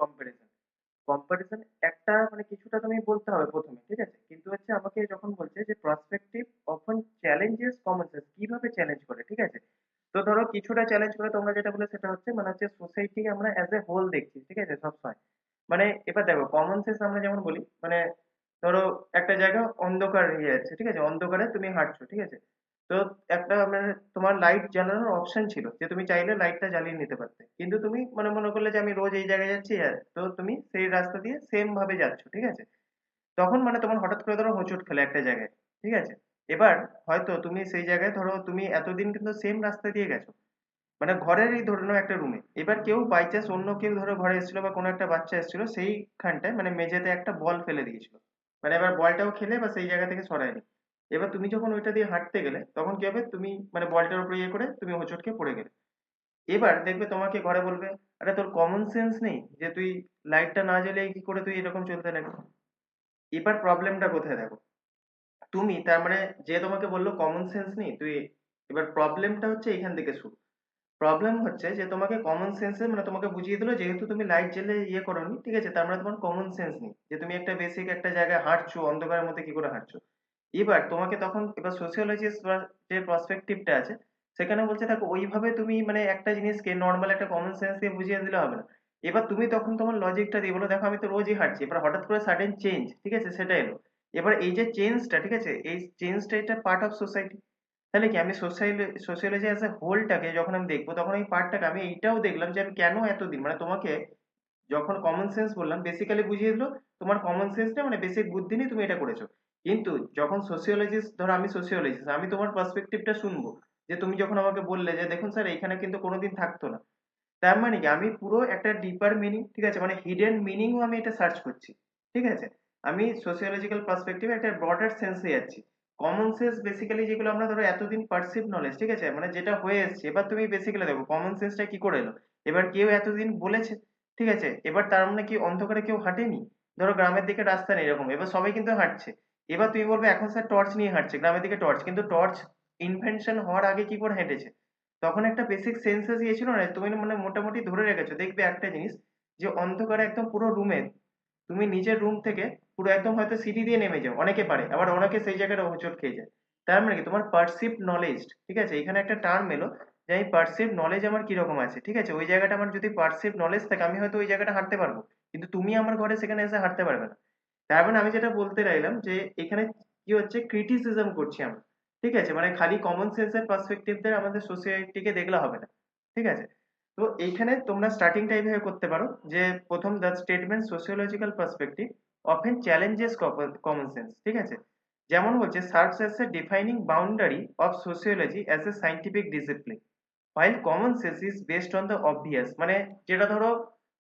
Comparison. Comparison একটা মানে কিছুটা তুমি বলতে হবে প্রথমে, ঠিক আছে? কিন্তু হচ্ছে আমাকে যখন বলছে যে prospective often challenges common sense, কিভাবে চ্যালেঞ্জ করে, ঠিক আছে? তো ধরো কিছুটা চ্যালেঞ্জ করে তোমরা যেটা বলে সেটা হচ্ছে মানে হচ্ছে সোসাইটি আমরা অ্যাজ এ হোল দেখছি, ঠিক আছে, সবসময়। মানে এবার দেখো কমন সেন্স আমরা যেমন বলি মানে ধরো একটা জায়গা অন্ধকার হয়ে যাচ্ছে, ঠিক আছে, অন্ধকারে তুমি হাঁটছো, ঠিক আছে? তো একটা মানে তোমার লাইট জ্বালানোর অপশন ছিল যে তুমি চাইলে লাইটটা জ্বালিয়ে নিতে পারতে, কিন্তু তুমি মনে মনে করলে যে আমি রোজ এই জায়গায় যাচ্ছি, তো তুমি সেই রাস্তা দিয়ে সেম ভাবে যাচ্ছ, ঠিক আছে? তখন মানে তোমার হঠাৎ করে ধরো হোঁচট খেলে একটা জায়গায়, ঠিক আছে? এবার হয়তো তুমি সেই জায়গায় ধরো তুমি এতদিন কিন্তু সেম রাস্তা দিয়ে গেছো, মানে ঘরেরই ধরে নাও একটা রুমে, এবার কেউ বাই চান্স অন্য কেউ ধরো ঘরে এসেছিল বা কোনো একটা বাচ্চা এসেছিল সেইখানটায় মানে মেঝেতে একটা বল ফেলে দিয়েছিল, মানে এবার বলটাও খেলে বা সেই জায়গা থেকে সরায়নি। এবার তুমি যখন ওইটা দিয়ে হাঁটতে গেলে তখন কি হবে, তুমি মানে বলটার উপরে ইয়ে করে তুমি হোঁচট খেয়ে পড়ে গেলে। এবার দেখবে তোমাকে ঘরে বলবে, আরে তোর কমন সেন্স নেই যে তুই লাইটটা না জ্বালিয়ে কি করে তুই এরকম চলতে লাগলো? এবার প্রবলেমটা কোথায় দেখো, তুমি তার মানে যে তোমাকে বললো কমন সেন্স নেই তুই, এবার প্রবলেমটা হচ্ছে এখান থেকে শুরু। প্রবলেম হচ্ছে যে তোমাকে কমন সেন্সে মানে তোমাকে বুঝিয়ে দিল যেহেতু তুমি লাইট জ্বেলে ইয়ে করোনি, ঠিক আছে, তার মানে তোমার কমন সেন্স নেই যে তুমি একটা বেসিক একটা জায়গায় হাঁটছো অন্ধকারের মধ্যে কি করে হাঁটছো। এবার তোমাকে তখন এবার সোসিওলজিস্ট বা যে পার্সপেক্টিভটা আছে সেখানে বলছে দেখো ওইভাবে তুমি মানে একটা জিনিসকে নর্মাল একটা কমন সেন্স দিয়ে বুঝিয়ে দিলে হবে না। এবার তুমি তখন তোমার লজিকটা দিয়ে বলো দেখো আমি তো রোজই হাঁটছি, এবার হঠাৎ করে সাডেন চেঞ্জ, ঠিক আছে, সেটা এলো। এবার এই যে চেঞ্জটা, ঠিক আছে, এই চেঞ্জটা এটা পার্ট অফ সোসাইটি। তাহলে কি আমি সোশিওলজি অ্যাজ এ হোলটাকে যখন আমি দেখবো তখন এই পার্টটাকে আমি এইটাও দেখলাম যে আমি কেন এতদিন মানে তোমাকে যখন কমন সেন্স বললাম বেসিক্যালি বুঝিয়ে দিল তোমার কমন সেন্সটা মানে বেসিক বুদ্ধি নিয়ে তুমি এটা করেছো। কিন্তু যখন সোশিওলজিস্ট ধরো আমি সোশিওলজিস্ট আমি তোমার পার্সপেক্টিভটা শুনবো, যে তুমি যখন আমাকে বললে যে দেখুন স্যার এখানে কিন্তু কোনোদিন থাকতো না, তার মানে কি আমি পুরো একটা ডিপার মিনিং, ঠিক আছে, মানে হিডেন মিনিংও আমি এটা সার্চ করছি, ঠিক আছে? আমি সোশিওলজিক্যাল পার্সপেক্টিভে একটা ব্রডার সেন্সে যাচ্ছি। কমন সেন্স বেসিক্যালি যেগুলো আমরা ধরো এতদিন পারসিভ নলেজ, ঠিক আছে, মানে যেটা হয়ে এসছে, এবার তুমি বেসিক্যালি দেখো কমন সেন্সটা কি করে এলো। এবার কেউ এতদিন বলেছে, ঠিক আছে, এবার তার মানে কি অন্ধকারে কেউ হাঁটেনি? ধরো গ্রামের দিকে রাস্তা নেই এরকম, এবার সবাই কিন্তু হাঁটছে। এবার তুমি বলবে এখন স্যার টর্চ নিয়ে হাঁটছে গ্রামের দিকে টর্চ, কিন্তু টর্চ ইনভেনশন হওয়ার আগে কি করে হেঁটেছে? তখন একটা বেসিক সেন্সেস ইয়ে না, তুমি মানে মোটামুটি ধরে রেখেছো। দেখবে একটা জিনিস যে অন্ধকারে একদম পুরো রুমে তুমি নিজের রুম থেকে পুরো একদম হয়তো সিঁড়ি দিয়ে নেমে যাও, অনেকে পারে, আবার অনেকে সেই জায়গাটা হোঁচট খেয়ে যায়। তার মানে কি তোমার পারসিভ নলেজ, ঠিক আছে, এখানে একটা টার্ম এলো যে আমি পারসিভ নলেজ আমার কিরকম আছে, ঠিক আছে, ওই জায়গাটা আমার যদি পারসিভ নলেজ থাকে আমি হয়তো ওই জায়গাটা হাঁটতে পারবো, কিন্তু তুমি আমার ঘরে সেখানে এসে হাঁটতে পারবে না। তার মানে আমি যেটা বলতে চাইলাম যে এখানে কি হচ্ছে, ক্রিটিসিজম করছি আমরা, ঠিক আছে, মানে খালি কমন সেন্সের পার্সপেক্টিভ দিয়ে আমাদের সোসাইটিকে দেখলে হবে না, ঠিক আছে? তো এইখানে তোমরা স্টার্টিং টাইপ ভাবে করতে পারো যে প্রথম the statement sociological perspective often challenges common sense, ঠিক আছে? যেমন বলছে serves as a defining boundary of sociology as a scientific discipline while common sense is based on the obvious, মানে যেটা ধরো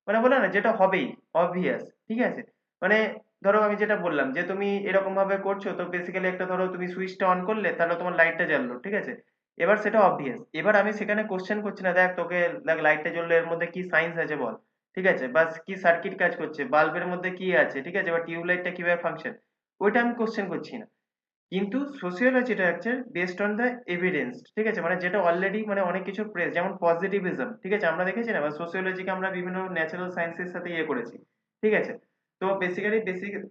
মানে বলে না যেটা হবেই obvious, ঠিক আছে? মানে ধরো আমি যেটা বললাম যে তুমি এরকম ভাবে করছো, তো বেসিক্যালি একটা ধরো তুমি সুইচটা অন করলে তাহলে তোমার লাইটটা জ্বললো, ঠিক আছে? এবার সেটা অবভিয়াস, এবার আমি সেখানে কোশ্চেন করছি না দেখ তোকে দেখ লাইটটা জ্বললে এর মধ্যে কি সায়েন্স আছে বল, ঠিক আছে, বা কি সার্কিট কাজ করছে, বাল্বের মধ্যে কি আছে, ঠিক আছে, বা টিউবলাইটটা কিভাবে ফাংশন, ওইটা আমি কোশ্চেন করছি না। কিন্তু সোসিওলজিটা হচ্ছে বেসড অন দ্য এভিডেন্স, ঠিক আছে, মানে যেটা অলরেডি মানে অনেক কিছু প্রেস, যেমন পজিটিভিজম, ঠিক আছে, আমরা দেখেছি না, বা সোসিওলজিকে আমরা বিভিন্ন ন্যাচারাল সায়েন্সের সাথে ইয়ে করেছি, ঠিক আছে? তো বেসিক্যালি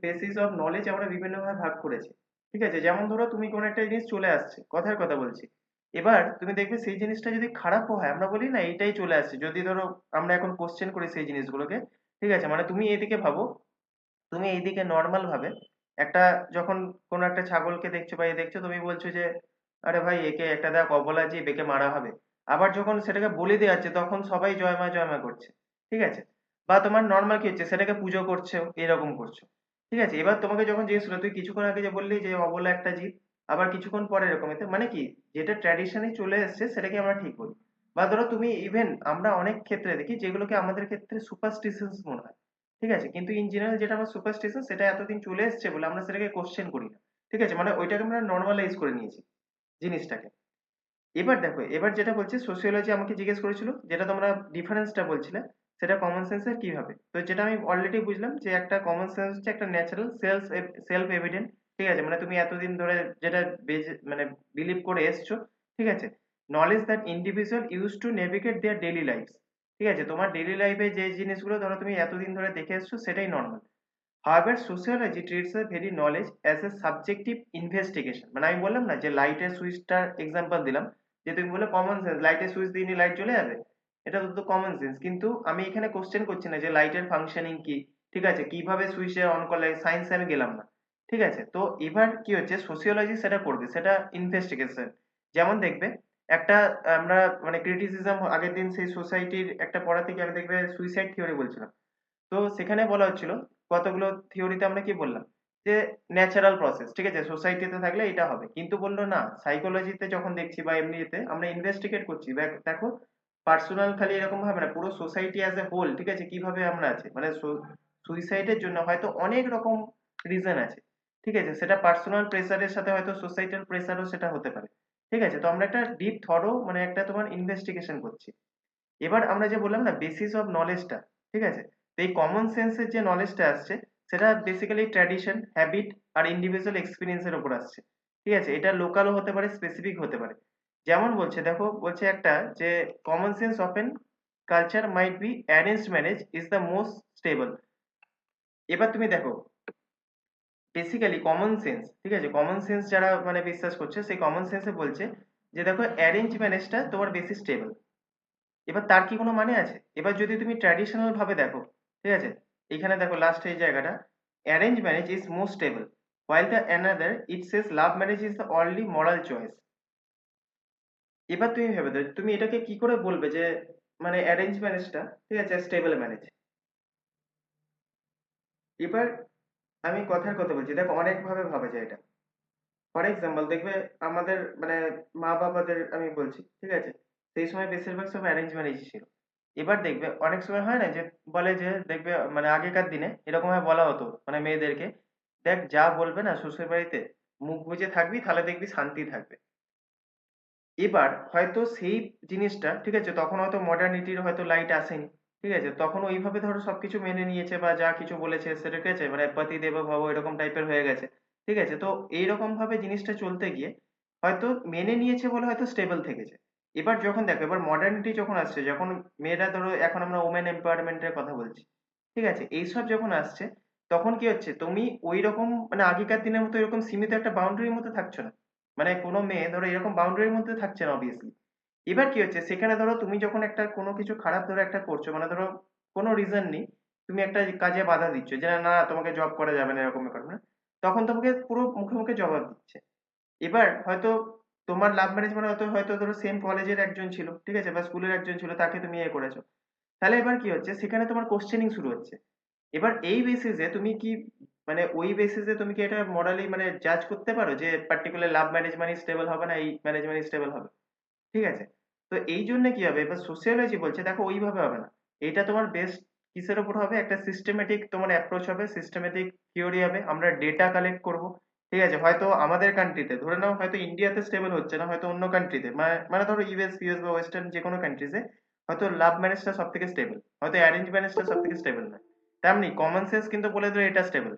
বেসিস অফ নলেজ আমরা বিভিন্ন ভাবে ভাগ করেছি, ঠিক আছে, যেমন ধরো তুমি কোনো একটা জিনিস চলে আসছে, কথার কথা বলছি, এবার তুমি দেখবে সেই জিনিসটা যদি খারাপও হয় আমরা বলি না এইটাই চলে আসছে, যদি ধরো আমরা এখন কোশ্চেন করি সেই জিনিসগুলোকে, ঠিক আছে, মানে তুমি এইদিকে ভাবো, তুমি এইদিকে নর্মাল ভাবে একটা যখন কোনো একটা ছাগলকে দেখছো বা দেখছো তুমি বলছো যে আরে ভাই একে একটা দেখ অবলা জীব একে মারা হবে। আবার যখন সেটাকে বলি দেওয়া হচ্ছে তখন সবাই জয় মা করছে, ঠিক আছে? বা তোমার নর্মাল কি হচ্ছে সেটাকে পুজো করছে এরকম করছো, ঠিক আছে? এবার তোমাকে যখন জিজ্ঞেস করলো তুই কিছুক্ষণ আগে যে বললি যে অবলা একটা জীব, আবার কিছুক্ষণ পরে এরকম, এতে মানে কি যেটা ট্র্যাডিশনে চলে এসেছে সেটাকে আমরা ঠিক বলি। বা ধরো তুমি ইভেন আমরা অনেক ক্ষেত্রে দেখি যেগুলোকে আমাদের ক্ষেত্রে সুপারস্টিশনস মনে হয়, ঠিক আছে, কিন্তু ইন জেনারেল যেটা আমার সুপারস্টিশন সেটা এতদিন চলে এসেছে বলে আমরা সেটাকে কোশ্চেন করি না, ঠিক আছে, মানে ওইটাকে আমরা নর্মালাইজ করে নিয়েছি জিনিসটাকে। এবার দেখো এবার যেটা বলছে সোসিওলজি আমাকে জিজ্ঞেস করেছিল যেটা তোমরা ডিফারেন্সটা বলছিলে সেটা কমন সেন্সের কিভাবে, তো যেটা আমি অলরেডি বুঝলাম যে একটা কমন সেন্স হচ্ছে একটা ন্যাচারাল সেলফ এভিডেন্ট, ঠিক আছে, মানে তুমি এতদিন ধরে যেটা মানে বিলিভ করে এসছো, ঠিক আছে, knowledge that individual use to navigate there daily life, ঠিক আছে? তোমার ডেইলি লাইফে যে জিনিসগুলো ধরো তুমি এতদিন ধরে দেখে এসছো সেটাই normal. However, sociology treats a very knowledge as a subjective investigation. মানে আমি বললাম না যে লাইটের সুইচটার এক্সাম্পল দিলাম, যে তুমি বলে কমন সেন্স, লাইটের সুইচ দিয়ে লাইট জ্বলে যাবে, এটা তো কমন সেন্স। কিন্তু আমি এখানে কোশ্চেন করছি না যে লাইটের ফাংশনিং কি, ঠিক আছে, কিভাবে সুইচে অন করলে, সায়েন্সে আমি গেলাম না, ঠিক আছে। তো এবার কি হচ্ছে, সোসিওলজি সেটা করবে, সেটা ইনভেস্টিগেশন। যেমন দেখবে একটা, আমরা মানে ক্রিটিসিজম আগের দিন সেই সোসাইটির একটা পড়া থেকে আমি দেখবে সুইসাইড থিওরি বলছিলাম। তো সেখানে বলা হচ্ছিল কতগুলো থিওরিতে আমরা কি বললাম, যে ন্যাচারাল প্রসেস, ঠিক আছে, সোসাইটিতে থাকলে এটা হবে। কিন্তু বললো না, সাইকোলজিতে যখন দেখছি বা এমনিতে আমরা ইনভেস্টিগেট করছি, দেখো পার্সোনাল খালি এরকম ভাবে না, পুরো সোসাইটি অ্যাজ এ হোল, ঠিক আছে, কিভাবে আমরা আছি, মানে সুইসাইডের জন্য হয়তো অনেক রকম রিজন আছে, ঠিক আছে, সেটা পার্সোনাল প্রেসারের সাথে হয়তো সোসাইটাল প্রেসারও সেটা হতে পারে, ঠিক আছে। তো আমরা একটা ডিপ থরো মানে একটা তোমার ইনভেস্টিগেশন করছি। এবার আমরা যে বললাম না বেসিস অফ নলেজটা, ঠিক আছে, তো এই কমন সেন্সের যে নলেজটা আসছে সেটা বেসিক্যালি ট্র্যাডিশন, হ্যাবিট আর ইন্ডিভিজুয়াল এক্সপিরিয়েন্সের উপর আসছে, ঠিক আছে। এটা লোকালও হতে পারে, স্পেসিফিক হতে পারে। যেমন বলছে, দেখো বলছে একটা, যে common sense often culture might be arrange marriage is the most stable. এবার তুমি দেখো বেসিক্যালি কমন সেন্স, ঠিক আছে, কমন সেন্স যারা মানে বিশ্বাস করছে সেই কমন সেন্সে বলছে যে দেখো অ্যারেঞ্জ ম্যারেজটা তোমার বেশি স্টেবল। এবার তার কি কোনো মানে আছে? এবার যদি তুমি ট্র্যাডিশনাল ভাবে দেখো, ঠিক আছে, এখানে দেখো লাস্ট এই জায়গাটা, arrange marriage is most stable while the another it says love marriage is the only moral choice. এবার তুমি ভেবে দেখো তুমি এটাকে কি করে বলবে যে মানে অ্যারেঞ্জ ম্যারেজটা, ঠিক আছে, স্টেবল ম্যারেজ। এবার আমি কথার কথা বলছি, দেখো অনেক ভাবে ভাবা যায় এটা। ফর এক্সাম্পল দেখবে আমাদের মানে মা বাবাদের আমি বলছি, ঠিক আছে, সেই সময় বেশিরভাগ সব অ্যারেঞ্জ ম্যারেজ ছিল। এবার দেখবে অনেক সময় হয় না যে বলে যে দেখবে মানে আগেকার দিনে এরকম ভাবে বলা হতো মানে মেয়েদেরকে, দেখ যা বলবে না শ্বশুর বাড়িতে মুখ বুজে থাকবি তাহলে দেখবি শান্তি থাকবে। এবার হয়তো সেই জিনিসটা, ঠিক আছে, তখন হয়তো মডার্নিটির হয়তো লাইট আসেনি, ঠিক আছে, তখন ওইভাবে ধরো সবকিছু মেনে নিয়েছে বা যা কিছু বলেছে সেটা, ঠিক আছে, মানে পতি দেব ভব এরকম টাইপের হয়ে গেছে, ঠিক আছে। তো এইরকম ভাবে জিনিসটা চলতে গিয়ে হয়তো মেনে নিয়েছে বলে হয়তো স্টেবল থেকেছে। এবার যখন দেখো এবার মডার্নিটি যখন আসছে, যখন মেয়েরা ধরো এখন আমরা ওমেন এম্পাওয়ারমেন্টের কথা বলছি, ঠিক আছে, এইসব যখন আসছে তখন কি হচ্ছে, তুমি ওই রকম মানে আগেকার দিনের মতো এরকম সীমিত একটা বাউন্ডারির মধ্যে থাকছো না। মানে কোনো মেয়ে ধরো এরকম বাউন্ডারির মধ্যে থাকছে না অবভিয়াসলি। এবার কি হচ্ছে, সেখানে ধরো তুমি যখন একটা কোনো কিছু খারাপ ধরো একটা করছো, মানে ধরো কোনো রিজন নেই, তুমি একটা কাজে বাধা দিচ্ছ যে না না তোমাকে জব করা যাবে না এরকম ব্যাপার না, তখন তোমাকে পুরো মুখে মুখে জবাব দিচ্ছে। এবার হয়তো তোমার লাভ ম্যারেজ মানে হয়তো হয়তো ধরো সেম কলেজের একজন ছিল, ঠিক আছে, বা স্কুলের একজন ছিল, তাকে তুমি ইয়ে করেছো। তাহলে এবার কি হচ্ছে, সেখানে তোমার কোশ্চেনিং শুরু হচ্ছে। এবার এই বেসিসে তুমি কি মানে ওই বেসিসে তুমি কি এটা মরালি মানে জাজ করতে পারো যে পার্টিকুলার লাভ ম্যারেজ মানে স্টেবল হবে না, এই ম্যারেজ মানে স্টেবল হবে, ঠিক আছে। তো এই জন্য কি হবে, এবার সোসিওলজি বলছে দেখো ওইভাবে হবে না। এটা তোমার বেস্ট কিসের উপর হবে, একটা সিস্টেমেটিক তোমার অ্যাপ্রোচ হবে, সিস্টেমেটিক থিওরি হবে, আমরা ডেটা কালেক্ট করব, ঠিক আছে। হয়তো আমাদের কান্ট্রিতে ধরে নাও হয়তো ইন্ডিয়াতে স্টেবল হচ্ছে না, হয়তো অন্য কান্ট্রিতে মানে মানে ধরো ইউএস বা ওয়েস্টার্ন যে কোনো কান্ট্রিজে হয়তো লাভ ম্যারেজটা সব থেকে স্টেবল, হয়তো অ্যারেঞ্জ ম্যারেজটা সব থেকে স্টেবল না। তেমনি কমন সেন্স কিন্তু বলে দেবে এটা স্টেবল,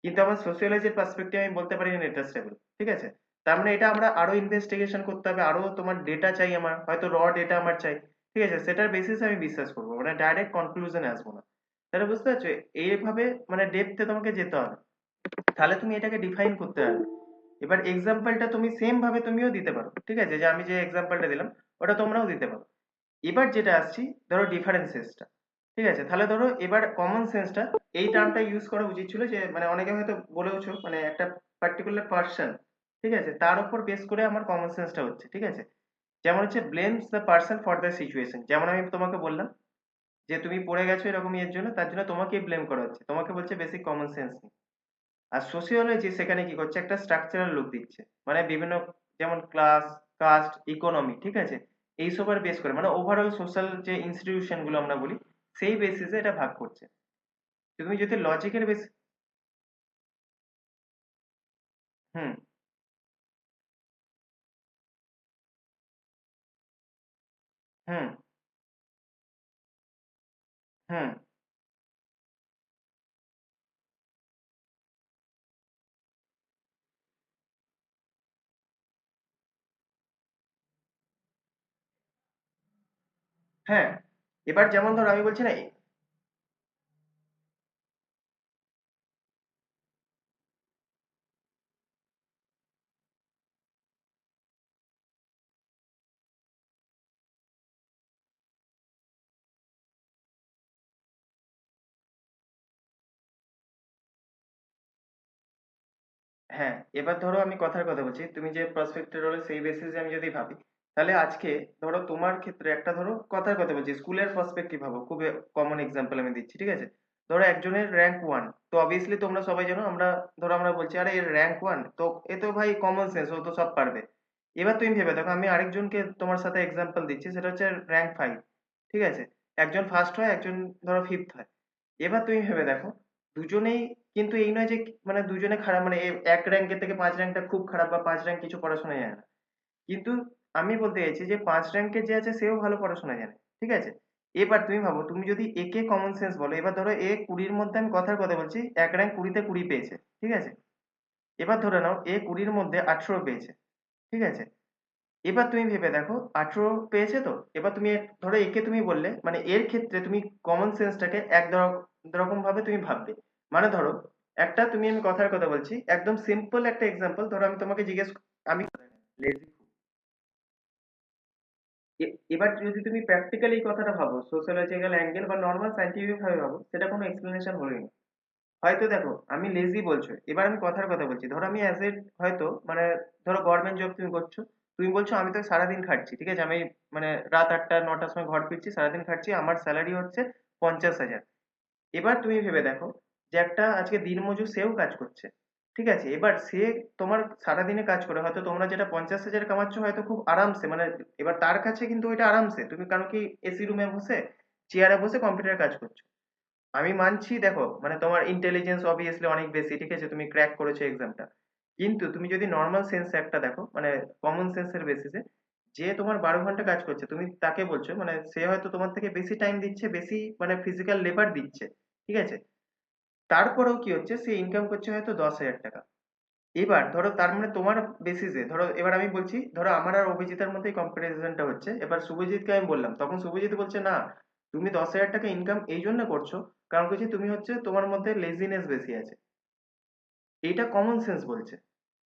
কিন্তু আমার সোসিওলজির পার্সপেক্টিভ আমি বলতে পারি না এটা স্টেবল, ঠিক আছে। তার মানে এটা আমরা আরো ইনভেস্টিগেশন করতে হবে, আরো তোমার ডেটা চাই, আমার হয়তো ডেটা আমার চাই, ঠিক আছে, সেটার বেসিসে আমি বিশ্বাস করবো, মানে ডাইরেক্ট কনক্লুশনে আসবো না। তাহলে বুঝতে পারছো, এইভাবে মানে ডেপথে তোমাকে যেতে হবে, তাহলে তুমি এটাকে ডিফাইন করতে পারবে। এবার এক্সাম্পলটা তুমি সেম ভাবে তুমিও দিতে পারো, ঠিক আছে, যে আমি যে এক্সাম্পলটা দিলাম ওটা তোমরাও দিতে পারো। এবার যেটা আসছি ধরো ডিফারেন্সেসটা, ঠিক আছে, তাহলে ধরো এবার কমন সেন্সটা, এই টার্মটা ইউজ করা উচিত ছিল যে মানে অনেকে হয়তো বলেওছো মানে একটা পার্টিকুলার পার্সন, ঠিক আছে, তার উপর বেস করে আমার কমন সেন্সটা হচ্ছে, ঠিক আছে। যেমন হচ্ছে blames the person for the situation, যেমন আমি তোমাকে বললাম যে তুমি পড়ে গেছো এরকম এর জন্য, তার জন্য তোমাকেই ব্লেম করা হচ্ছে, তোমাকে বলছে বেসিক কমন সেন্স নেই। আর সোসিওলজি সেখানে কি করছে, একটা স্ট্রাকচারাল লুক দিচ্ছে, মানে বিভিন্ন যেমন ক্লাস, কাস্ট, ইকোনমি, ঠিক আছে, এইসবের বেস করে মানে ওভারঅল সোশ্যাল যে ইনস্টিটিউশন গুলো আমরা বলি সেই বেসিসে এটা ভাগ করছে। তুমি যদি লজিকের বেস, হুম, হুম, হুম, হ্যাঁ, এবার যেমন ধরো আমি বলছি না, হ্যাঁ, এবার ধরো আমি কথার কথা বলছি, তুমি যে প্রসপেক্টের রোলে সেই বেসিসে আমি যদি ভাবি, তাহলে আজকে ধরো তোমার ক্ষেত্রে একটা ধরো কথার কথা বলছি, স্কুলের পার্সপেক্টিভ ভাবো, খুব কমন এক্সাম্পল আমি দিচ্ছি, ঠিক আছে? ধরো একজনের র্যাঙ্ক ওয়ান, তো অবভিয়াসলি তোমরা সবাই জানো, আমরা ধরো আমরা বলছি আরে এর র্যাঙ্ক ওয়ান, তো এ তো ভাই কমন সেন্স, ও তো সব পারবে। এবার তুমি ভেবে দেখো, আমি আরেকজনকে তোমার সাথে এক্সাম্পল দিচ্ছি, সেটা হচ্ছে র্যাঙ্ক ফাইভ, ঠিক আছে? একজন ফার্স্ট হয়, একজন ধরো ফিফথ হয়। এবার তুমি ভেবে দেখো, দুজনেই কিন্তু এই নয় যে মানে দুজনে খারাপ, মানে এক র্যাঙ্কের থেকে পাঁচ র্যাঙ্কটা খুব খারাপ, বা পাঁচ র্যাঙ্ক কিছু পড়াশোনা জানে না। কিন্তু আমি বলতে চাইছি যে পাঁচ র্যাঙ্কে যে আছে সেও ভালো পড়াশোনা জানে, ঠিক আছে? এবার তুমি ভাবো, তুমি যদি একে কমন সেন্স বলো, এবার ধরো এ কুড়ির মধ্যে, আমি কথার কথা বলছি, এক র্যাঙ্ক কুড়িতে কুড়ি পেয়েছে, ঠিক আছে? এবার ধরে নাও এ কুড়ির মধ্যে 18 পেয়েছে, ঠিক আছে? এবার তুমি ভেবে দেখো, 18 পেয়েছে, তো এবার তুমি ধরো একে তুমি বললে, মানে এর ক্ষেত্রে তুমি কমন সেন্সটাকে রকম ভাবে তুমি ভাববে। মানে ধরো একটা, আমি কথার কথা বলছি, একদম সিম্পল একটা এক্সাম্পল ধরো, আমি তোমাকে আমি lazy। এবার যদি তুমি প্র্যাকটিক্যালি এই কথাটা ভাবো, সোশ্যোলজিক্যাল অ্যাঙ্গেল বা নর্মাল সাইন্টিফিক ভাবে ভাবো, সেটা কোনো এক্সপ্লেনেশন হলোই না। হয়তো দেখো আমি লেজি বলছো, এবার আমি কথার কথা বলছি, ধরো আমি অ্যাজ এ হয়তো মানে ধরো গভর্নমেন্ট জব তুমি করছো, তুমি বলছো আমি তো সারাদিন খাটছি, ঠিক আছে? আমি মানে রাত 8টা 9টার সময় ঘর ফিরছি, সারাদিন খাটছি, আমার স্যালারি হচ্ছে 50,000। এবার তুমি ভেবে দেখো যে একটা আজকে দিনমজুর, সেও কাজ করছে, ঠিক আছে? এবার সে তোমার সারাদিনে কাজ করে, হয়তো তোমরা যেটা 50,000 কামাচ্ছ হয়তো খুব আরামসে, মানে এবার তার কাছে কিন্তু ওইটা আরামসে, তুমি কারণ কি এসি রুমে বসে, চেয়ারে বসে কম্পিউটারে কাজ করছো। আমি মানছি, দেখো মানে তোমার ইন্টেলিজেন্স অবভিয়াসলি অনেক বেশি, ঠিক আছে? তুমি ক্র্যাক করেছো এক্সামটা। কিন্তু তুমি যদি নর্মাল সেন্স একটা দেখো, মানে কমন সেন্সের বেসিসে, যে তোমার 12 ঘন্টা কাজ করছে, তুমি তাকে বলছো, মানে সে হয়তো তোমার থেকে বেশি টাইম দিচ্ছে, বেশি মানে ফিজিক্যাল লেবার দিচ্ছে, ঠিক আছে? তারপরেও কি হচ্ছে, সে ইনকাম করছে হয়তো 10,000 টাকা। এবার ধরো তার মানে তোমার বেসিসে ধরো, এবার আমি বলছি ধরো আমার আর অভিজিতের মধ্যে কম্পারিজনটা হচ্ছে, এবার শুভজিৎকে আমি বললাম, তখন শুভজিৎ বলছে না, তুমি 10,000 টাকা ইনকাম এই জন্য করছো কারণ হচ্ছে তুমি হচ্ছে তোমার মধ্যে লেজিনেস বেশি আছে, এইটা কমন সেন্স বলছে,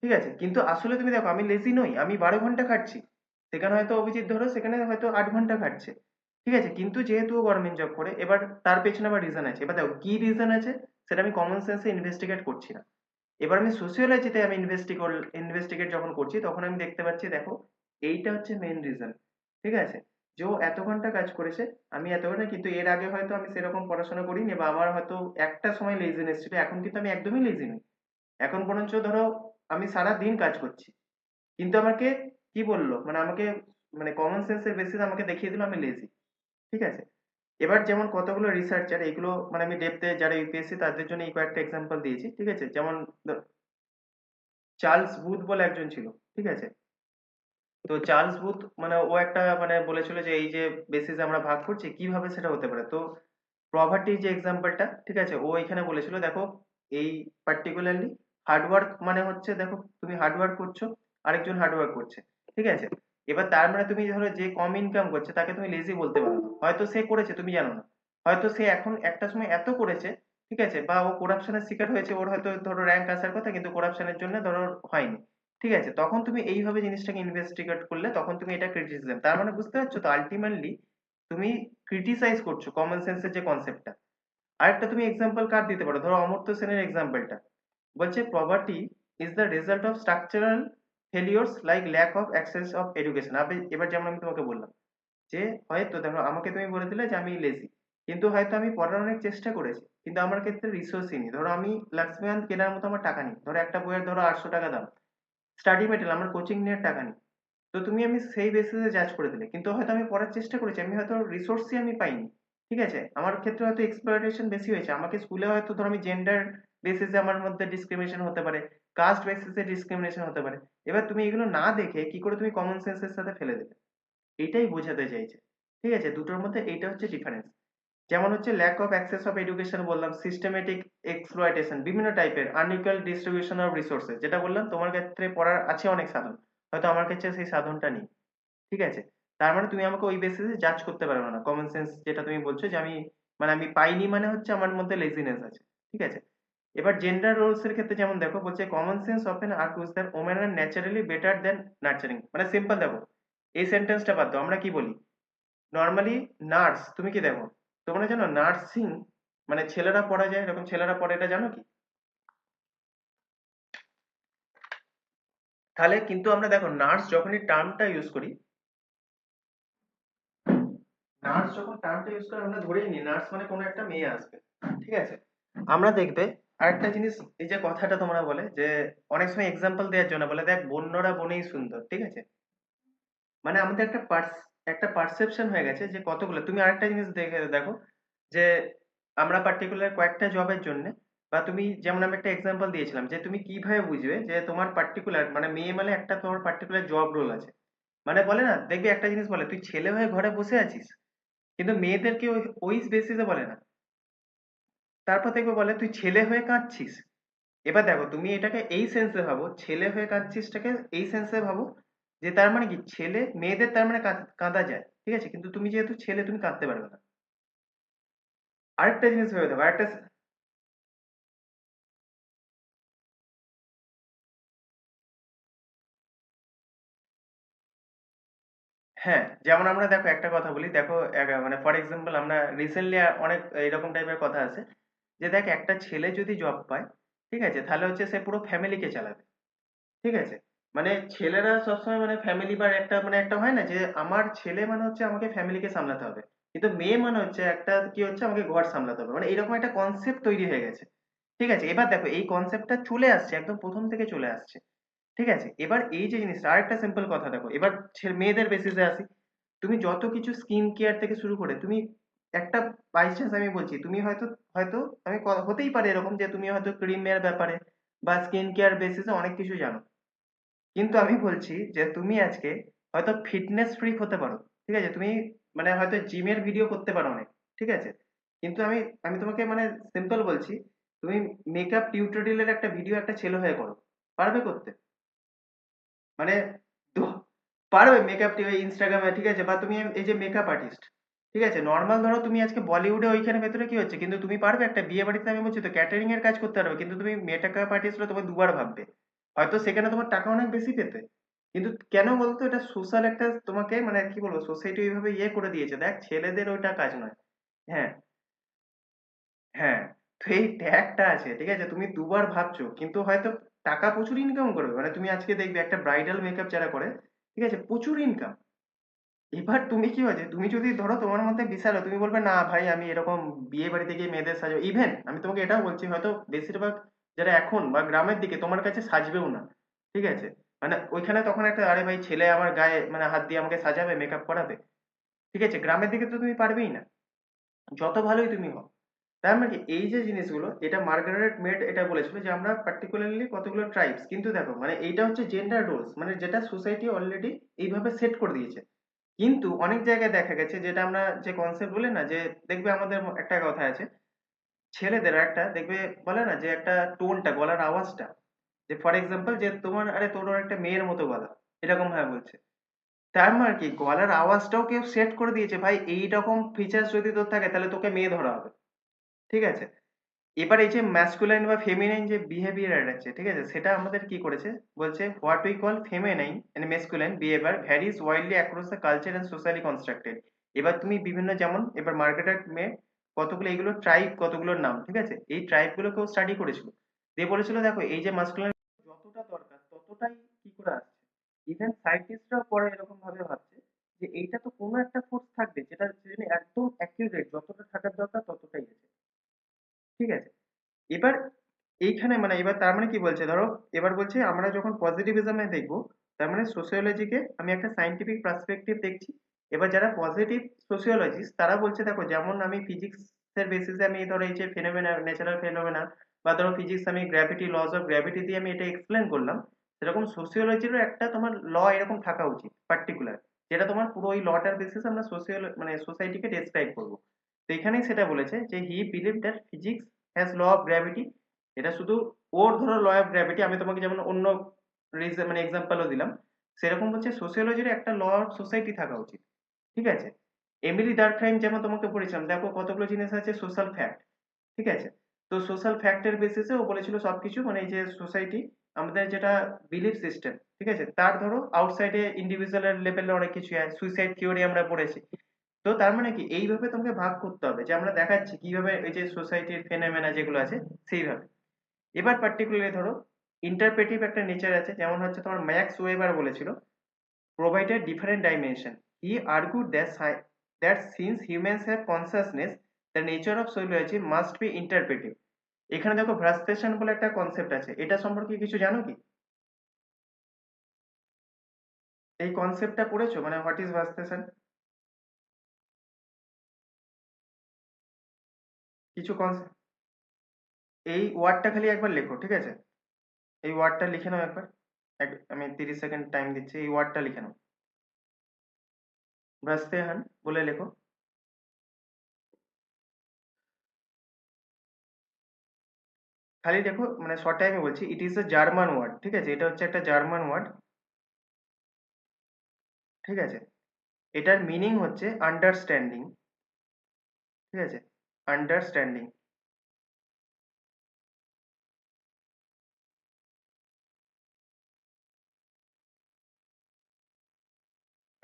ঠিক আছে? কিন্তু আসলে তুমি দেখো, আমি লেজি নই, আমি 12 ঘন্টা খাটছি, সেখানে হয়তো অভিজিৎ ধরো সেখানে হয়তো 8 ঘন্টা খাটছে, ঠিক আছে? কিন্তু যেহেতু ও গভর্নমেন্ট জব করে, এবার তার পেছনে আবার রিজন আছে, এবার দেখো কি রিজন আছে, সেটা আমি কমন সেন্সে ইনভেস্টিগেট করছি না। এবার আমি সোসিওলজিতে আমি ইনভেস্টিগেট যখন করছি, তখন আমি দেখতে পাচ্ছি, দেখো এইটা হচ্ছে মেইন রিজন, ঠিক আছে? যে ও এত ঘন্টা কাজ করেছে, আমি এত ঘন্টা, কিন্তু এর আগে হয়তো আমি সেরকম পড়াশোনা করিনি, বা আমার হয়তো একটা সময় লেজিনেস ছিল, এখন কিন্তু আমি একদমই লেজি নই। এখন বরঞ্চ ধরো আমি সারা দিন কাজ করছি, কিন্তু আমাকে কি বললো, মানে আমাকে মানে কমন সেন্সের বেসিস আমাকে দেখিয়ে দিল আমি লেজি, ঠিক আছে? এবার যেমন কতগুলো রিসার্চার এগুলো, মানে আমি ডেপথে যারা ইউপিএসসি তাদের জন্য এই কয়েকটা এক্সাম্পল দিয়েছি, ঠিক আছে? যেমন চার্লস বুথ বলে একজন ছিল, ঠিক আছে? তো চার্লস বুথ মানে ও একটা মানে বলেছিল যে এই যে বেসিস আমরা ভাগ করছি, কিভাবে সেটা হতে পারে। তো প্রভার্টির যে এক্সাম্পলটা, ঠিক আছে, ও এখানে বলেছিল দেখো, এই পার্টিকুলারলি হার্ডওয়ার্ক মানে হচ্ছে, দেখো তুমি হার্ডওয়ার্ক করছো, আরেকজন হার্ডওয়ার্ক করছে, ঠিক আছে? এবার তার মানে তুমি ধরো যে কম ইনকাম করছে তাকে তুমি লেজি বলতে পারো না, হয়তো সে করেছে তুমি জানো না, হয়তো সে এখন একটা সময় এত করেছে, ঠিক আছে, বা ও করাপশনের শিকার হয়েছে, ওর হয়তো ধরো র্যাঙ্ক আসার কথা কিন্তু করাপশনের জন্য ধরো হয়নি, ঠিক আছে? তখন তুমি এইভাবে জিনিসটাকে ইনভেস্টিগেট করলে তখন তুমি এটা ক্রিটিসিজম, তার মানে বুঝতে পারছো তো আলটিমেটলি তুমি ক্রিটিসাইজ করছো কমন সেন্সের যে কনসেপ্টটা। আরেকটা তুমি এক্সাম্পল কার দিতে পারো, ধরো অমর্ত্য সেনের এক্সাম্পলটা, বলছে poverty is the result of structural failures like lack of access of education. এবার যেমন আমি তোমাকে বললাম যে হয়তো দেখো আমাকে তুমি বলে দিলে যে আমি লেজি, কিন্তু হয়তো আমি পড়ার অনেক চেষ্টা করেছি, কিন্তু আমার ক্ষেত্রে রিসোর্সই নেই, ধরো আমি লাক্সমিয়ান কেনার মতো আমার টাকা নেই, ধরো একটা বইয়ের ধরো 800 টাকা দাম, স্টাডি মেটেরিয়াল আমার কোচিং নেওয়ার টাকা নেই। তো তুমি আমি সেই বেসিসে জাজ করে দিলে, কিন্তু হয়তো আমি পড়ার চেষ্টা করেছি, আমি হয়তো রিসোর্সই আমি পাইনি, ঠিক আছে? আমার ক্ষেত্রে হয়তো এক্সপ্লয়টেশন বেশি হয়েছে, আমাকে স্কুলে হয়তো ধরো আমি জেন্ডার বেসিসে আমার মধ্যে ডিসক্রিমিনেশন হতে পারে, কাস্ট বেসিসে ডিসক্রিমিনেশন হতে পারে। এবার তুমি এগুলো না দেখে কি করে তুমি কমন সেন্সের সাথে ফেলে দেবে, এটাই বোঝাতে চাইছে, ঠিক আছে? দুটোর মধ্যে এইটা হচ্ছে ডিফারেন্স। যেমন হচ্ছে lack of access of education বললাম, সিস্টেমেটিক এক্সপ্লয়টেশন, বিভিন্ন টাইপের আনইকুয়াল ডিস্ট্রিবিউশন অফ রিসোর্সেস, যেটা বললাম তোমার ক্ষেত্রে পড়ার আছে অনেক সাধন, হয়তো আমার কাছে সেই সাধনটা নেই, ঠিক আছে? তার মানে তুমি আমাকে ওই বেসিসে জাজ করতে পারবে না। কমন সেন্স যেটা তুমি বলছো যে আমি মানে আমি পাইনি মানে হচ্ছে আমার মধ্যে লেজিনেস আছে, ঠিক আছে? এবার জেন্ডার রোলস এর ক্ষেত্রে যেমন দেখো বলছে common sense often argues that women are naturally better than nurturing. মানে সিম্পল দেখো, এই সেন্টেন্সটা বাদ দাও, আমরা কি বলি নর্মালি নার্স, তুমি কি দেখো তোমরা জানো নার্সিং মানে ছেলেরা পড়া যায়, এরকম ছেলেরা পড়ে, এটা জানো কি? তাহলে কিন্তু আমরা দেখো নার্স যখনই টার্মটা ইউজ করি, নার্স যখন টার্মটা ইউজ করে আমরা ধরেই নিই নার্স মানে কোনো একটা মেয়ে আসবে, ঠিক আছে? আমরা দেখবে আরেকটা জিনিস, এই যে কথাটা তোমরা বলে যে অনেক সময় এক্সাম্পল দেওয়ার জন্য বলে দেখ বন্যরা বনেই সুন্দর, ঠিক আছে? মানে আমাদের একটা পারসেপশন হয়ে গেছে যে কতগুলো, তুমি আরেকটা জিনিস দেখে দেখো যে আমরা পার্টিকুলার কয়েকটা জবের জন্য, বা তুমি যেমন আমি একটা এক্সাম্পল দিয়েছিলাম যে তুমি কিভাবে বুঝবে যে তোমার পার্টিকুলার মানে মেয়ে মানে একটা তোমার পার্টিকুলার জব রোল আছে। মানে বলে না, দেখবে একটা জিনিস বলে তুই ছেলে হয়ে ঘরে বসে আছিস, কিন্তু মেয়েদেরকে ওই ওই বেসিসে বলে না। তারপর দেখবে বলে তুই ছেলে হয়ে কাঁদছিস। এবার দেখো তুমি এটাকে এই সেন্সে ভাবো, ছেলে হয়ে কাঁদছিসটাকে এই সেন্সে ভাবো যে তার মানে কি ছেলে মেয়েদের তার মানে কাঁদা যায়, ঠিক আছে? কিন্তু তুমি যেহেতু ছেলে তুমি কাঁদতে পারবে না। আরেকটা জিনিস ভেবে দেখো, আরেকটা, হ্যাঁ যেমন আমরা দেখো একটা কথা বলি, দেখো মানে ফর এক্সাম্পল আমরা রিসেন্টলি অনেক এরকম টাইপের কথা আছে যে দেখ একটা ছেলে যদি জব পায়, ঠিক আছে, তাহলে হচ্ছে সে পুরো ফ্যামিলিকে চালাবে, ঠিক আছে? মানে ছেলেরা সবসময় মানে ফ্যামিলি বা একটা মানে একটা হয় না যে আমার ছেলে মানে হচ্ছে আমাকে ফ্যামিলিকে সামলাতে হবে, কিন্তু মেয়ে মানে হচ্ছে একটা কি হচ্ছে আমাকে ঘর সামলাতে হবে, মানে এরকম একটা কনসেপ্ট তৈরি হয়ে গেছে, ঠিক আছে? এবার দেখো এই কনসেপ্টটা চলে আসছে একদম প্রথম থেকে চলে আসছে, ঠিক আছে? এবার এই যে জিনিসটা আরেকটা সিম্পল কথা দেখো, এবার মেয়েদের বেসিসে আসি, তুমি যত কিছু স্কিন কেয়ার থেকে শুরু করে তুমি একটা বাই চান্স আমি বলছি তুমি হয়তো হয়তো আমি হতেই পারে এরকম যে তুমি হয়তো ক্রিমের ব্যাপারে বা স্কিন কেয়ার বেসিসে অনেক কিছু জানো, কিন্তু আমি বলছি যে তুমি আজকে হয়তো ফিটনেস ফ্রিক হতে পারো, ঠিক আছে? তুমি মানে হয়তো জিমের ভিডিও করতে পারো অনেক, ঠিক আছে? কিন্তু আমি আমি তোমাকে মানে সিম্পল বলছি, তুমি মেকআপ টিউটোরিয়ালের একটা ভিডিও একটা ছেলে হয়ে করো, পারবে করতে? মানে তো- পারবে মেকআপ ইনস্টাগ্রামে, ঠিক আছে? বা তুমি এই যে মেকআপ আর্টিস্ট, ঠিক আছে, নর্মাল ধরো তুমি আজকে বলিউডে ওইখানে ভেতরে কি হচ্ছে, কিন্তু তুমি পারবে একটা বিয়ে বাড়িতে, আমি বলছি তো ক্যাটারিং এর কাজ করতে পারবে, কিন্তু তুমি মেকআপ আর্টিস্ট হলে তোমার দুবার ভাববে, হয়তো সেখানে তোমার টাকা অনেক বেশি পেতে, কিন্তু কেন বলতো এটা সোশ্যাল একটা তোমাকে মানে কি বলবো সোসাইটি ওইভাবে ইয়ে করে দিয়েছে, দেখ ছেলেদের ওইটা কাজ নয়। হ্যাঁ, হ্যাঁ, তো এই ট্যাগটা আছে, ঠিক আছে? তুমি দুবার ভাবছো কিন্তু হয়তো টাকা প্রচুর ইনকাম করবে, মানে তুমি আজকে দেখবে একটা ব্রাইডাল মেকআপ যারা করে, ঠিক আছে, প্রচুর ইনকাম। এবার তুমি কি হয়েছে, তুমি যদি ধরো তোমার মধ্যে বিশাল তুমি বলবে না ভাই আমি এরকম বিয়ে বাড়িতে গিয়ে মেয়েদের সাজাবো, ইভেন আমি তোমাকে এটাও বলছি হয়তো বেশিরভাগ যারা এখন বা গ্রামের দিকে তোমার কাছে সাজবেও না, ঠিক আছে? মানে ওইখানে তখন একটা আরে ভাই ছেলে আমার গায়ে মানে হাত দিয়ে আমাকে সাজাবে মেকআপ করাবে, ঠিক আছে? গ্রামের দিকে তো তুমি পারবেই না, যত ভালোই তুমি হও। তার মানে কি এই যে জিনিসগুলো এটা মার্গারেট মেড এটা বলেছিল যে আমরা পার্টিকুলারলি কতগুলো ট্রাইবস, কিন্তু দেখো মানে এইটা হচ্ছে জেন্ডার রোলস মানে যেটা সোসাইটি অলরেডি এইভাবে সেট করে দিয়েছে। কিন্তু অনেক জায়গায় দেখা গেছে যেটা আমরা যে কনসেপ্ট বলি না যে দেখবে আমাদের একটা কথা আছে ছেলেদের একটা দেখবে বলে না যে একটা টোনটা গলার আওয়াজটা, যে ফর এক্সাম্পল যে তোমার আরে তোর ওর একটা মেয়ের মতো গলা, এরকম ভাবে বলছে। তার মানে কি গলার আওয়াজটাও কেউ সেট করে দিয়েছে ভাই এইরকম ফিচার্স যদি তোর থাকে তাহলে তোকে মেয়ে ধরা হবে, ঠিক আছে? এবার এই যে ম্যাসকুলাইন বা ফেমিনাইন যে বিহেভিয়ার আছে, ঠিক আছে, সেটা আমাদের কি করেছে বলছে what we call feminine and masculine behaviour varies widely across the culture and socially constructed. এবার তুমি বিভিন্ন যেমন এবার মার্কেটের মেয়ে কতগুলো এইগুলো ট্রাইব কতগুলোর নাম, ঠিক আছে, এই ট্রাইব গুলোকেও স্টাডি করেছিল, দিয়ে বলেছিল দেখো এই যে মাস্কুলাইন যতটা দরকার ততটাই কি করে আসছে। ইভেন সায়েন্টিস্টরাও পরে এরকম ভাবে ভাবছে যে এইটা তো কোনো একটা ফোর্স থাকবে যেটা যেটা একদম অ্যাকিউরেট যতটা থাকার দরকার ততটাই আছে, ঠিক আছে? এবার এইখানে মানে এবার তার মানে কি বলছে ধরো, এবার বলছে আমরা যখন পজিটিভিজমে দেখবো তার মানে সোসিওলজিকে আমি একটা সাইন্টিফিক পার্সপেক্টিভ দেখছি। এবার যারা পজিটিভ সোসিওলজিস্ট তারা বলছে দেখো যেমন আমি ফিজিক্স এর বেসিসে আমি ধরো এই যে ফেনোমেনা ন্যাচারাল ফেনোমেনা বা ধরো ফিজিক্স আমি গ্র্যাভিটি লস অফ গ্র্যাভিটি দিয়ে আমি এটা এক্সপ্লেন করলাম, সেরকম সোসিওলজিরও একটা তোমার ল এরকম থাকা উচিত পার্টিকুলার, যেটা তোমার পুরো ওই লটার বেসিসে আমরা সোশিয়াল মানে সোসাইটিকে ডেসক্রাইব করবো। তো এখানেই সেটা বলেছে যে he believe that physics has law of gravity, এটা শুধু ওর ধরো ল অফ গ্র্যাভিটি, আমি তোমাকে যেমন অন্য রিজন মানে এক্সাম্পলও দিলাম, সেরকম বলছে সোসিওলজির একটা ল অফ সোসাইটি থাকা উচিত, ঠিক আছে? এমিলি ডার্কহাইম যেমন তোমাকে পড়েছিলাম, দেখো কতগুলো জিনিস আছে সোশ্যাল ফ্যাক্ট, ঠিক আছে? তো সোশ্যাল ফ্যাক্টের বেসিসে ও বলেছিল সবকিছু, মানে এই যে সোসাইটি, আমাদের যেটা বিলিফ সিস্টেম, ঠিক আছে, তার ধরো আউটসাইডে ইন্ডিভিজুয়াল লেভেলে অনেক কিছু আছে, সুইসাইড থিওরি আমরা পড়েছি। তো তার মানে কি এইভাবে তোমাকে ভাগ করতে হবে, যে আমরা দেখাচ্ছি কিভাবে এই যে সোসাইটির ফেনোমেনা যেগুলো আছে সেইভাবে। এবার পার্টিকুলারলি ধরো ইন্টারপ্রেটিভ একটা নেচার আছে, যেমন হচ্ছে তোমার ম্যাক্স ওয়েবার বলেছিল provided different dimension. He argued that, that since humans have consciousness, the nature of zoology must be interpretive. এখানে দেখো ভ্রাস্টেশন বলে একটা কনসেপ্ট আছে, এটা সম্পর্কে কিছু জানো কি? এই কনসেপ্টটা পড়েছো, মানে হোয়াট ইজ ভ্রাস্টেশন? কিছু কনসেপ্ট, এই ওয়ার্ডটা খালি একবার লেখো, ঠিক আছে? এই ওয়ার্ডটা লিখে নাও একবার। আমি 30 সেকেন্ড টাইম দিচ্ছি, এই ওয়ার্ডটা লিখে নাও, ভ্রাস্তেহান বলে লেখো। খালি দেখো, মানে শর্ট টাইমে বলছি, it is a German word, ঠিক আছে? এটা হচ্ছে একটা জার্মান ওয়ার্ড, ঠিক আছে? এটার মিনিং হচ্ছে আন্ডারস্ট্যান্ডিং, ঠিক আছে? আন্ডারস্ট্যান্ডিং,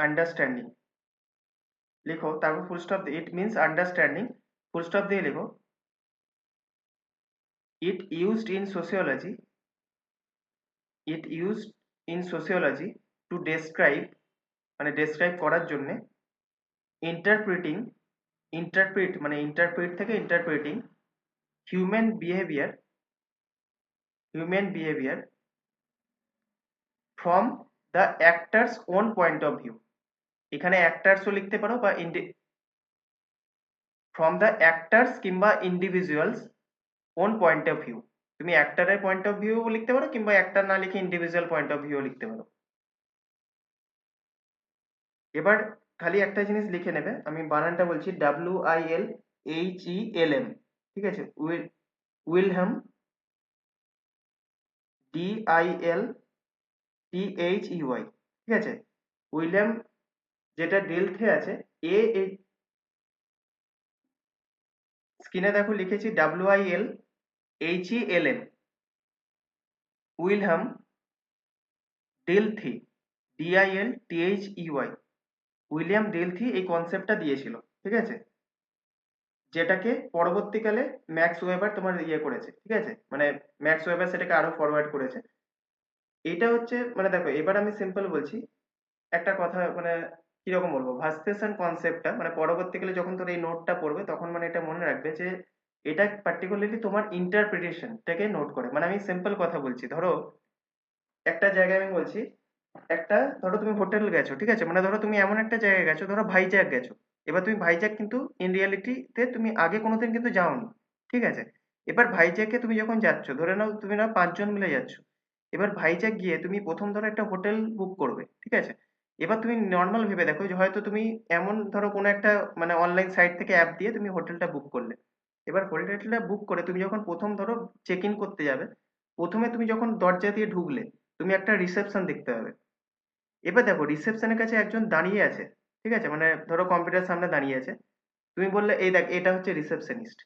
আন্ডারস্ট্যান্ডিং লিখো, তারপর full stop, it means understanding, full stop দিয়ে লিখো। It used in sociology, it used in sociology to describe, মানে ডেসক্রাইব করার জন্য, ইন্টারপ্রিটিং, ইন্টারপ্রিট মানে ইন্টারপ্রিট থেকে interpreting, human behaviour, human behaviour from the actors own point of view. এখানে অ্যাক্টার্সও লিখতে পারো বা ফ্রম দ্য অ্যাক্টার্স কিংবা individuals own point of view. তুমি অ্যাক্টরের পয়েন্ট অফ ভিউ লিখতে পারো, কিংবা অ্যাক্টর না লিখে ইন্ডিভিজুয়াল পয়েন্ট অফ ভিউ লিখতে পারো। এবার খালি একটা জিনিস লিখে নেবে, আমি বানানটা বলছি, WILHELM, ঠিক আছে? উইলহাম, DILTHEY, ঠিক আছে? উইলিয়াম, যেটা ডেলথে আছে, এ, স্ক্রিনে দেখো লিখেছি WILHELM, উইলহাম ডেলথি, DILTHEY, উইলিয়াম ডেলথি এই কনসেপ্টটা দিয়েছিল, ঠিক আছে? যেটাকে পরবর্তীকালে ম্যাক্স ওয়েবার তোমার ইয়ে করেছে, ঠিক আছে? মানে ম্যাক্স ওয়েবার সেটাকে আরো ফরওয়ার্ড করেছে। এটা হচ্ছে, মানে দেখো এবার আমি সিম্পল বলছি একটা কথা, মানে কিরকম বলবো, ভাস্তেশন কনসেপ্টটা, মানে পরবর্তীকালে যখন তোর এই নোটটা পড়বে তখন মানে এটা মনে রাখবে যে এটা পার্টিকুলারলি তোমার ইন্টারপ্রিটেশনটাকে নোট করে। মানে আমি সিম্পল কথা বলছি, ধরো একটা জায়গায় আমি বলছি, একটা ধরো তুমি হোটেল গেছো, ঠিক আছে? মানে ধরো তুমি এমন একটা জায়গায় গেছো, ধরো ভাইজ্যাক গেছো। এবার তুমি ভাইজ্যাক কিন্তু ইন রিয়ালিটিতে তুমি আগে কোনোদিন কিন্তু যাওনি, ঠিক আছে? এবার ভাইজ্যাকে তুমি যখন যাচ্ছ, ধরে নাও তুমি না 5 জন মিলে যাচ্ছ। এবার ভাইজ্যাক গিয়ে তুমি প্রথম ধরো একটা হোটেল বুক করবে, ঠিক আছে? এবার তুমি নর্মাল ভেবে দেখো যে হয়তো তুমি এমন ধরো কোনো একটা, মানে অনলাইন সাইট থেকে অ্যাপ দিয়ে তুমি হোটেলটা বুক করলে। এবার হোটেলটা বুক করে তুমি যখন প্রথম ধরো চেক ইন করতে যাবে, প্রথমে তুমি যখন দরজা দিয়ে ঢুকলে তুমি একটা রিসেপশন দেখতে পাবে। এবার দেখো রিসেপশনের কাছে একজন দাঁড়িয়ে আছে, ঠিক আছে? মানে ধরো কম্পিউটার সামনে দাঁড়িয়ে আছে, তুমি বললে এই দেখ এটা হচ্ছে রিসেপশনিস্ট।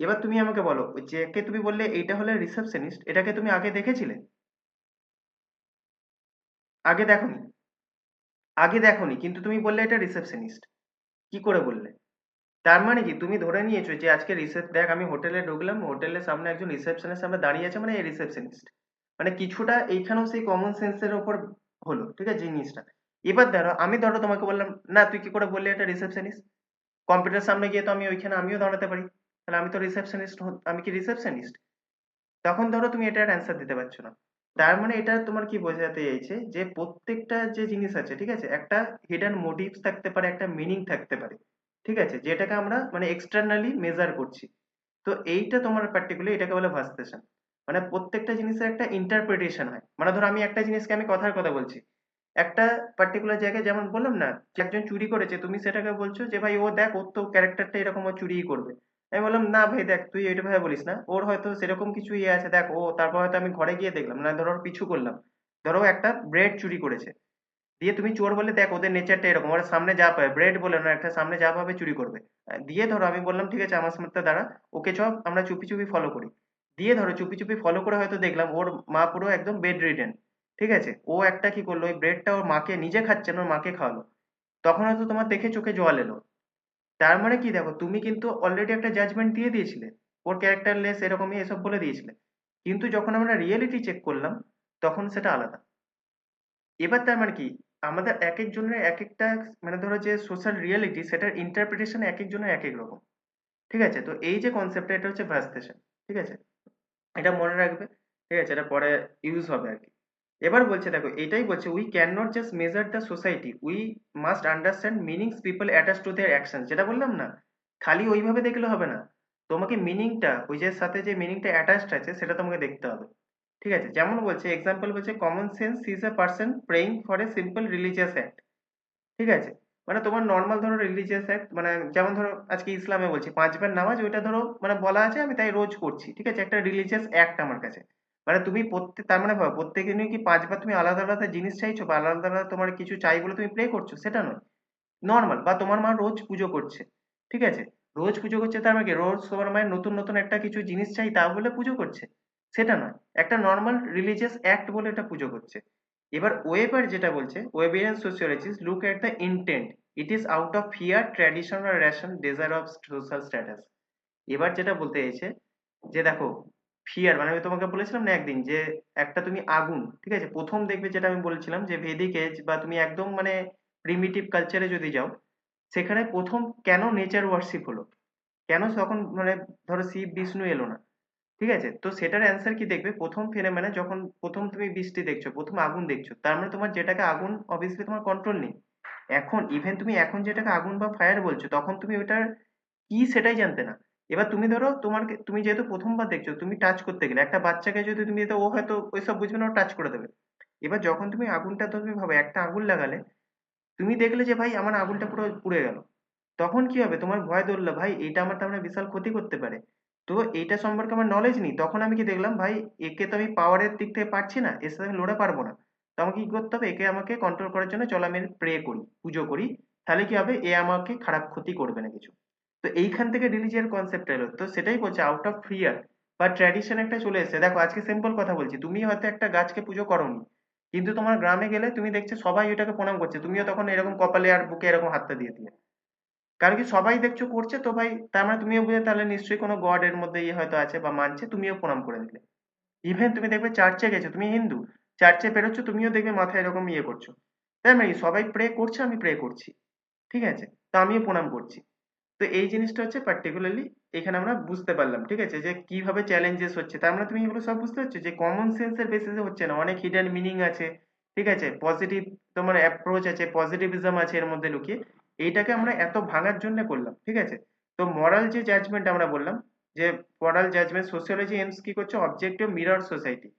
এবার তুমি আমাকে বলো, যাকে তুমি বললে এইটা হলে রিসেপশনিস্ট, এটাকে তুমি আগে দেখেছিলে? আগে দেখোনি, আগে দেখোনি, কিন্তু তুমি বললে এটা রিসেপশনিস্ট। কি করে বললে? তার মানে কি তুমি ধরে নিয়েছো যে আজকে দেখ আমি হোটেলে ঢুকলাম, হোটেলের সামনে একজন রিসেপশনের সামনে দাঁড়িয়ে আছে, মানে এই রিসেপশনিস্ট। মানে কিছুটা এইখানেও সেই কমন সেন্সের উপর হলো, ঠিক আছে জিনিসটা। এবার ধরো আমি ধরো তোমাকে বললাম, না তুই কি করে বললি এটা রিসেপশনিস্ট? কম্পিউটার সামনে গিয়ে তো আমি ওইখানে আমিও দাঁড়াতে পারি, তাহলে আমি তো রিসেপশনিস্ট, আমি কি রিসেপশনিস্ট? তখন ধরো তুমি এটার অ্যান্সার দিতে পারছো না। তার মানে এটা তোমার কি বোঝাতে চাইছে যে প্রত্যেকটা যে জিনিস আছে, ঠিক আছে, একটা হিডেন মোটিভস থাকতে পারে, একটা মিনিং থাকতে পারে, ঠিক আছে, যেটাকে আমরা মানে এক্সটার্নালি মেজার করছি। তো এইটা তোমার পার্টিকুলার এটাকে বলে ভাস্তেশন। মানে প্রত্যেকটা জিনিসের একটা ইন্টারপ্রিটেশন হয়। মানে ধরো আমি একটা জিনিসকে আমি কথার কথা বলছি, একটা পার্টিকুলার জায়গায়, যেমন বললাম না যে একজন চুরি করেছে, তুমি সেটাকে বলছো যে ভাই ও দেখ ওর তো ক্যারেক্টারটা এরকম, ও চুরিই করবে। আমি বললাম না ভাই দেখ তুই এটা ভাবে বলিস না, ওর হয়তো সেরকম কিছু ইয়ে আছে, দেখ ও, তারপর হয়তো আমি ঘরে গিয়ে দেখলাম, না ধরো ওর পিছু করলাম, ধরো একটা ব্রেড চুরি করেছে, দিয়ে তুমি চোর বলে দেখ ওদের নেচারটা এরকম, ওরা সামনে যা পায় ব্রেড বলে না, একটা সামনে যা পাবে চুরি করবে। দিয়ে ধরো আমি বললাম ঠিক আছে আমার সামনে দাঁড়া, ওকে চ আমরা চুপি চুপি ফলো করি। দিয়ে ধরো চুপি চুপি ফলো করে হয়তো দেখলাম ওর মা পুরো একদম বেড রিডেন, ঠিক আছে, ও একটা কি করলো, ওই ব্রেডটা ওর মাকে, নিজে খাচ্ছে না ওর মাকে খাওয়ালো। তখন হয়তো তোমার দেখে চোখে জল এলো। তার মানে কি, দেখো তুমি কিন্তু অলরেডি একটা জাজমেন্ট দিয়ে দিয়েছিলে, ওর ক্যারেক্টারলেস এরকমই এসব বলে দিয়েছিলে। কিন্তু যখন আমরা রিয়েলিটি চেক করলাম তখন সেটা আলাদা। এবার তার মানে কি, আমাদের এক একজনের এক একটা, মানে ধরো যে সোশ্যাল রিয়েলিটি সেটার ইন্টারপ্রিটেশন এক একজনের এক এক রকম। ঠিক আছে, তো এই যে কনসেপ্টটা এটা হচ্ছে ভাস্তেশন। ঠিক আছে, এটা মনে রাখবে। ঠিক আছে, এটা পরে ইউজ হবে আর কি। এবার বলছে দেখো এটাই বলছে, we can not just measure the society, we must understand meanings people attach to their action. যেটা বললাম না, খালি ওইভাবে দেখলে হবে না, তোমাকে মিনিংটা, ওই যে সাথে যে মিনিংটা অ্যাটাচড আছে সেটা তোমাকে দেখতে হবে। ঠিক আছে, যেমন বলছে এক্সাম্পল বলছে common sense is a person praying for a simple religious act. ঠিক আছে, মানে তোমার নর্মাল ধরো রিলিজিয়াস অ্যাক্ট, মানে যেমন ধরো আজকে ইসলামে বলছি 5 বার নামাজ, ওইটা ধরো মানে বলা আছে আমি তাই রোজ করছি, ঠিক আছে, একটা রিলিজিয়াস অ্যাক্ট আমার কাছে। মানে তুমি প্রত্যেক, তার মানে ভাবো প্রত্যেক দিনই কি 5 বার তুমি আলাদা আলাদা জিনিস চাইছো বা আলাদা আলাদা তোমার কিছু চাই বলে তুমি প্রে করছো, সেটা নয়। নরমাল, বা তোমার মা রোজ পুজো করছে, ঠিক আছে, রোজ পুজো করছে তার মানে কি রোজ তোমার মায়ের নতুন নতুন একটা কিছু জিনিস চাই তা বলে পুজো করছে, সেটা নয়। একটা নর্মাল রিলিজিয়াস অ্যাক্ট বলে এটা পুজো করছে। এবার ওয়েবার যেটা বলছে, Weberian sociologist look at the intent, it is out of fear tradition আর ration desire of social status. এবার যেটা বলতে চাইছে যে দেখো, ফিয়ার মানে আমি তোমাকে বলেছিলাম না একদিন যে একটা তুমি আগুন, ঠিক আছে, প্রথম দেখবে যেটা আমি বলেছিলাম যে ভেদিক এজ বা তুমি একদম মানে প্রিমিটিভ কালচারে যদি যাও, সেখানে প্রথম কেন নেচার ওয়ার্শিপ হলো, কেন তখন মানে ধরো শিব বিষ্ণু এলো না, ঠিক আছে, তো সেটার অ্যান্সার কি দেখবে, প্রথম ফেনোমেনা যখন প্রথম তুমি বৃষ্টি দেখছো, প্রথম আগুন দেখছো, তার মানে তোমার যেটাকে আগুন অবভিয়াসলি তোমার কন্ট্রোল নেই। এখন ইভেন তুমি এখন যেটাকে আগুন বা ফায়ার বলছো তখন তুমি ওটার কি সেটাই জানতে না। এবার তুমি ধরো তোমার, তুমি যেহেতু প্রথমবার দেখছো, তুমি টাচ করতে গেলে একটা বাচ্চাকে যদি তুমি দিতে, ও হয়তো ওইসব বুঝবে না, ও টাচ করে দেবে। এবার যখন তুমি আগুনটা, তুমি ভাবে একটা আগুন লাগালে, তুমি দেখলে যে ভাই আমার আগুনটা পুরো পুড়ে গেল, তখন কি হবে, তোমার ভয় ধরলো ভাই এটা আমার তার মানে বিশাল ক্ষতি করতে পারে। তো এইটা সম্পর্কে আমার নলেজ নেই, তখন আমি কি দেখলাম ভাই, একে তো আমি পাওয়ারের দিক থেকে পারছি না, এর সাথে আমি লড়ে পারবো না। তো আমাকে কি করতে হবে, একে আমাকে কন্ট্রোল করার জন্য চলো আমি প্রে করি, পুজো করি, তাহলে কি হবে, এ আমাকে খারাপ ক্ষতি করবে না কিছু। তো এইখান থেকে রিলিজিয়ান কনসেপ্ট এলো, তো সেটাই বলছে আউট অফ ফিয়ার বা ট্র্যাডিশন একটা চলে এসেছে। দেখো আজকে সিম্পল কথা বলছি, তুমি হয়তো একটা গাছকে পুজো করোনি, কিন্তু তোমার গ্রামে গেলে তুমি দেখছো সবাই ওইটাকে প্রণাম করছে, তুমিও তখন এরকম কপালে আর বুকে এরকম হাতটা দিয়ে দিলে, কারণ কি সবাই দেখছো করছে, তো ভাই তার মানে তুমিও বুঝে তাহলে নিশ্চয়ই কোনো গড এর মধ্যে ইয়ে হয়তো আছে বা মানছে, তুমিও প্রণাম করে দিলে। ইভেন তুমি দেখবে চার্চে গেছো, তুমি হিন্দু, চার্চে বেরোচ্ছ তুমিও দেখবে মাথায় এরকম ইয়ে করছো, তাই মানে কি সবাই প্রে করছে আমি প্রে করছি, ঠিক আছে, তো আমিও প্রণাম করছি। তো এই জিনিসটা হচ্ছে পার্টিকুলারলি এখানে আমরা বুঝতে পারলাম, ঠিক আছে, যে কিভাবে চ্যালেঞ্জেস হচ্ছে, তার মানে তুমি এগুলো সব বুঝতে পারছো যে কমন সেন্সের বেসিসে হচ্ছে না, অনেক হিডেন মিনিং আছে, ঠিক আছে, পজিটিভ তোমার অ্যাপ্রোচ আছে, পজিটিভিজম আছে এর মধ্যে লুকিয়ে, এইটাকে আমরা এত ভাঙার জন্য করলাম, ঠিক আছে। তো মরাল যে জাজমেন্ট আমরা বললাম, যে মরাল জাজমেন্ট সোসিওলজি এমস কি করছে, অবজেক্টিভ মিরর সোসাইটি,